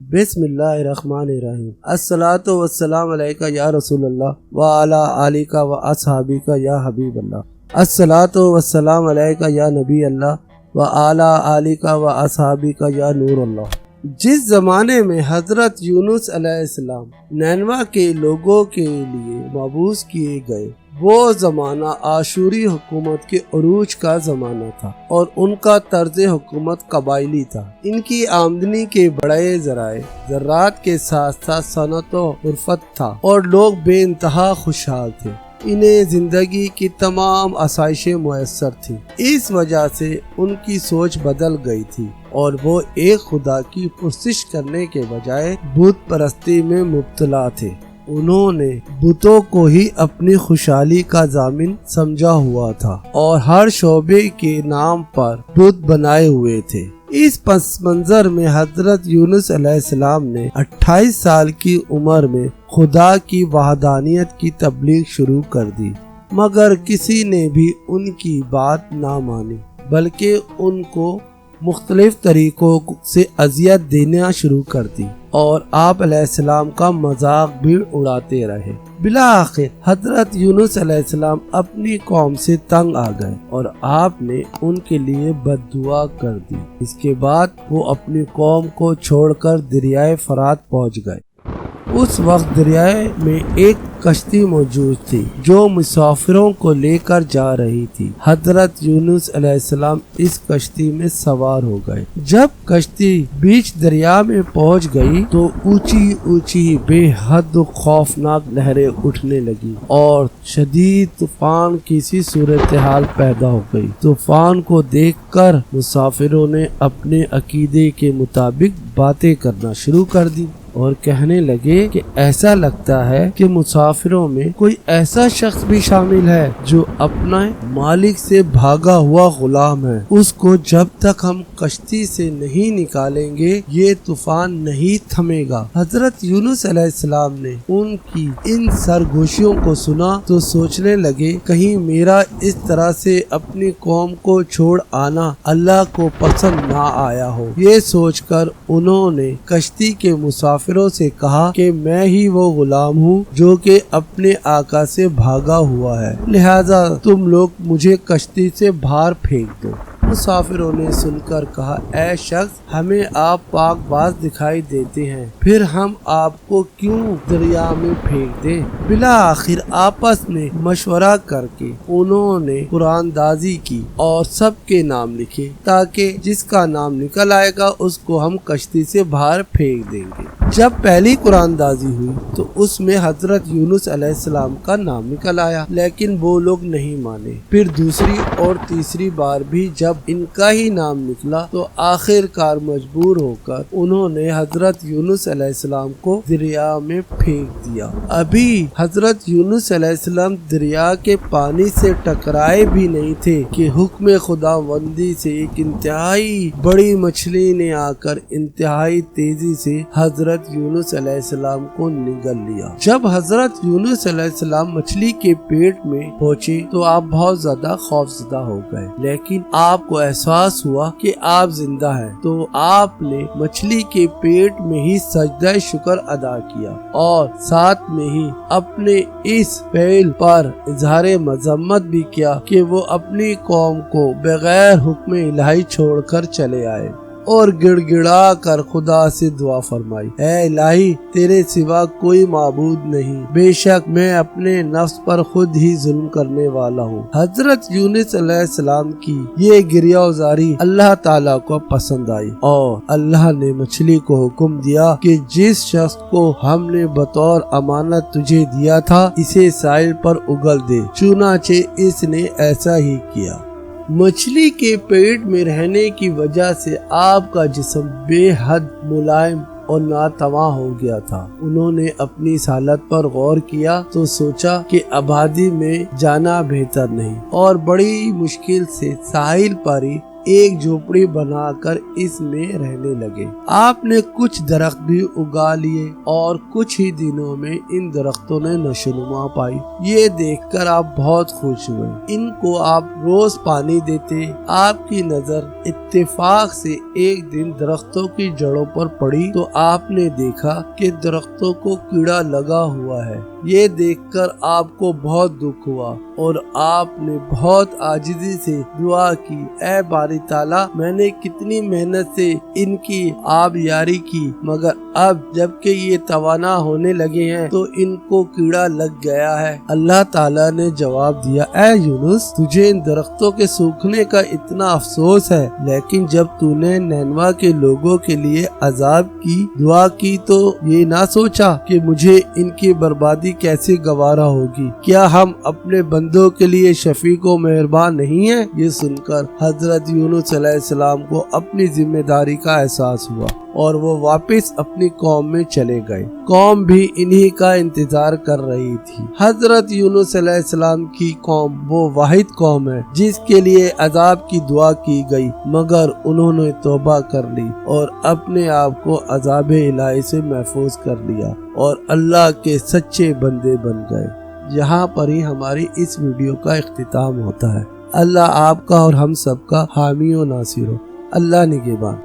बिस्मिल्लाहिर्रहमानिर्रहीम। अस्सलातु वस्सलाम अलैका या रसूल अल्लाह व अला आलिका व अस्हाबिका या हबीब अल्लाह। अस्सलातु वस्सलाम अलैका या नबी अल्लाह व अला आलिका व अस्हाबिका या नूर अल्लाह। जिस ज़माने में हज़रत यूनुस अलैहिस्सलाम नैनवा के लोगों के लिए मबूस किए गए, वो ज़माना आशूरी हुकूमत के उरूज का ज़माना था और उनका तर्ज हुकूमत कबाइली था। इनकी आमदनी के बड़े ज़राए ज़रात के साथ साथ सनत और उर्फत था और लोग बेइंतहा खुशहाल थे। इन्हें जिंदगी की तमाम आसाइशें मुयस्सर थी। इस वजह से उनकी सोच बदल गई थी और वो एक खुदा की पुरसिश करने के बजाय बुत परस्ती में मुब्तला थे। उन्होंने बुतों को ही अपनी खुशहाली का जामिन समझा हुआ था और हर शोबे के नाम पर बुत बनाए हुए थे। इस पस मंजर में हजरत यूनुस अलैहिस्सलाम ने 28 साल की उम्र में खुदा की वहदानियत की तबलीग शुरू कर दी, मगर किसी ने भी उनकी बात ना मानी, बल्कि उनको मुख्तलिफ तरीकों से अजियत देना शुरू कर दी और आप अलैहिस्सलाम का मजाक भी उड़ाते रहे। बिला आखिर हजरत यूनुस अलैहिस्सलाम अपनी कौम से तंग आ गए और आपने उनके लिए बद्दुआ कर दी। इसके बाद वो अपनी कौम को छोड़कर दरियाए फरात पहुंच गए। उस वक्त दरियाए में एक कश्ती मौजूद थी जो मुसाफिरों को लेकर जा रही थी। हजरत यूनुस अलैहिस्सलाम इस कश्ती में सवार हो गए। जब कश्ती बीच दरिया में पहुंच गई तो ऊंची ऊंची बेहद खौफनाक लहरें उठने लगी और शदीद तूफान की सी सूरत हाल पैदा हो गई। तूफान को देखकर मुसाफिरों ने अपने अकीदे के मुताबिक बातें करना शुरू कर दी और कहने लगे कि ऐसा लगता है कि मुसाफिरों में कोई ऐसा शख्स भी शामिल है जो अपना मालिक से भागा हुआ गुलाम है। उसको जब तक हम कश्ती से नहीं निकालेंगे ये तूफान नहीं थमेगा। हजरत यूनुस अलैहिस्सलाम ने उनकी इन सरगोशियों को सुना तो सोचने लगे कहीं मेरा इस तरह से अपनी कौम को छोड़ आना अल्लाह को पसंद ना आया हो। ये सोचकर उन्होंने कश्ती के मुसाफिरों से कहा कि मैं ही वो गुलाम हूँ जो कि अपने आका से भागा हुआ है, लिहाजा तुम लोग मुझे कश्ती से बाहर फेंक दो। मुसाफिरों ने सुनकर कहा, ऐ शख्स, हमें आप पाकबाज दिखाई देते हैं, फिर हम आपको क्यों दरिया में फेंक दें। बिला आखिर आपस में मशवरा करके उन्होंने कुरानदाजी की और सबके नाम लिखे ताकि जिसका नाम निकल आएगा उसको हम कश्ती से बाहर फेंक देंगे। जब पहली कुरानदाजी हुई तो उसमें हजरत यूनुस अलैहिस्सलाम का नाम निकल आया, लेकिन वो लोग नहीं माने। फिर दूसरी और तीसरी बार भी जब इनका ही नाम निकला तो आखिरकार मजबूर होकर उन्होंने हजरत यूनुस अलैहिस्सलाम को दरिया में फेंक दिया। अभी हजरत यूनुस अलैहिस्सलाम दरिया के पानी से टकराए भी नहीं थे कि हुक्म खुदावंदी से एक इंतहाई बड़ी मछली ने आकर इंतहाई तेजी से हजरत यूनुस अलैहिस्सलाम को निगल लिया। जब हजरत यूनुस अलैहिस्सलाम मछली के पेट में पहुंचे तो आप बहुत ज्यादा खौफजदा हो गए, लेकिन आपको एहसास हुआ कि आप जिंदा हैं, तो आपने मछली के पेट में ही सजदा शुक्र अदा किया और साथ में ही अपने इस फेल पर इजहार मजम्मत भी किया कि वो अपनी कौम को बगैर हुक्म इलाही छोड़कर चले आए और गिड़गिड़ा कर खुदा से दुआ फरमाई, ऐ इलाही, तेरे सिवा कोई माबूद नहीं, बेशक मैं अपने नफ्स पर खुद ही जुल्म करने वाला हूँ। हजरत यूनुस अलैहिस्सलाम की ये गिरियाजारी अल्लाह ताला को पसंद आई और अल्लाह ने मछली को हुक्म दिया कि जिस शख्स को हमने बतौर अमानत तुझे दिया था इसे साहिल पर उगल दे। चुनाचे इसने ऐसा ही किया। मछली के पेट में रहने की वजह से आपका जिस्म बेहद मुलायम और नातवा हो गया था। उन्होंने अपनी इस हालत पर गौर किया तो सोचा कि आबादी में जाना बेहतर नहीं और बड़ी मुश्किल से साहिल पर ही ایک झोपड़ी बनाकर इसमें रहने लगे। आपने कुछ दरख्त भी उगा लिए और कुछ ही दिनों में इन दरख्तों ने नशोनुमा पाई। ये देखकर आप बहुत खुश हुए। इनको आप रोज पानी देते। आपकी नजर इत्तेफाक से एक दिन दरख्तों की जड़ों पर पड़ी तो आपने देखा कि दरख्तों को कीड़ा लगा हुआ है। ये देखकर आपको बहुत दुख हुआ और आपने बहुत आजिज़ी से दुआ की, ऐ बारी ताला, मैंने कितनी मेहनत से इनकी आबयारी की, मगर अब जबकि ये तवाना होने लगे हैं तो इनको कीड़ा लग गया है। अल्लाह ताला ने जवाब दिया, ऐ यूनुस, तुझे इन दरख्तों के सूखने का इतना अफसोस है, लेकिन जब तूने नैनवा के लोगों के लिए अजाब की दुआ की तो ये ना सोचा कि मुझे इनकी बर्बादी कैसे गवारा होगी। क्या हम अपने बंदों के लिए शफीक व मेहरबान नहीं हैं? ये सुनकर हजरत यूनुस अलैहिस्सलाम को अपनी जिम्मेदारी का एहसास हुआ और वो वापस अपनी कौम में चले गए। कौम भी इन्हीं का इंतजार कर रही थी। हजरत यूनुस अलैहिस्सलाम की कौम वो वाहिद कौम है जिसके लिए अजाब की दुआ की गई, मगर उन्होंने तौबा कर ली और अपने आप को अजाब इलाही से महफूज कर लिया और अल्लाह के सच्चे बंदे बन गए। यहाँ पर ही हमारी इस वीडियो का इख्तिताम होता है। अल्लाह आपका और हम सबका हामी और नासिर हो। अल्लाह निगहबान।